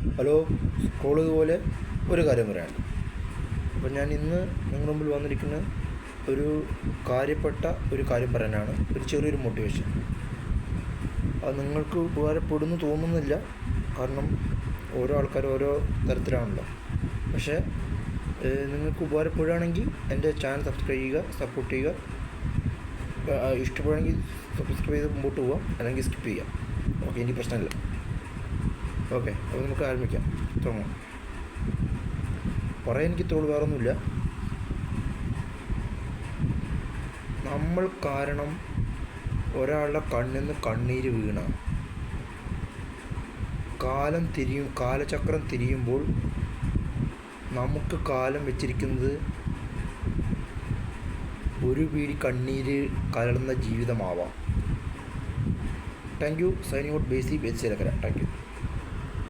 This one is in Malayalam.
ഹലോ, സ്ക്രോൾ ഇതുപോലെ ഒരു കാര്യം പറയാനുണ്ട്. അപ്പോൾ ഞാൻ ഇന്ന് നിങ്ങളുടെ മുമ്പിൽ വന്നിരിക്കുന്ന ഒരു കാര്യപ്പെട്ട ഒരു കാര്യം പറയാനാണ്. ഒരു ചെറിയൊരു മോട്ടിവേഷൻ. അത് നിങ്ങൾക്ക് ഉപകാരപ്പെടുന്നു തോന്നുന്നില്ല, കാരണം ഓരോ ആൾക്കാരും ഓരോ തരത്തിലാണല്ലോ. പക്ഷേ നിങ്ങൾക്ക് ഉപകാരപ്പെടുകയാണെങ്കിൽ എൻ്റെ ചാനൽ സബ്സ്ക്രൈബ് ചെയ്യുക, സപ്പോർട്ട് ചെയ്യുക. ഇഷ്ടപ്പെടുകയാണെങ്കിൽ സബ്സ്ക്രൈബ് ചെയ്ത് മുമ്പോട്ട് പോവാം, അല്ലെങ്കിൽ സ്കിപ്പ് ചെയ്യാം. ഓക്കെ, എനിക്ക് പ്രശ്നമില്ല. ഓക്കെ, അപ്പോൾ നമുക്ക് ആരംഭിക്കാം. തുടങ്ങാം. പറയാൻ എനിക്ക് തോന്നുന്നു വേറൊന്നുമില്ല. നമ്മൾ കാരണം ഒരാളുടെ കണ്ണിൽ നിന്ന് കണ്ണീര് വീണ കാലചക്രം തിരിയുമ്പോൾ നമുക്ക് കാലം വെച്ചിരിക്കുന്നത് ഒരു പിടി കണ്ണീര് കലർന്ന ജീവിതമാവാം. Thank you. സൈനിങ് ഔട്ട് ബേസി ബേസിലക്കര. Thank U.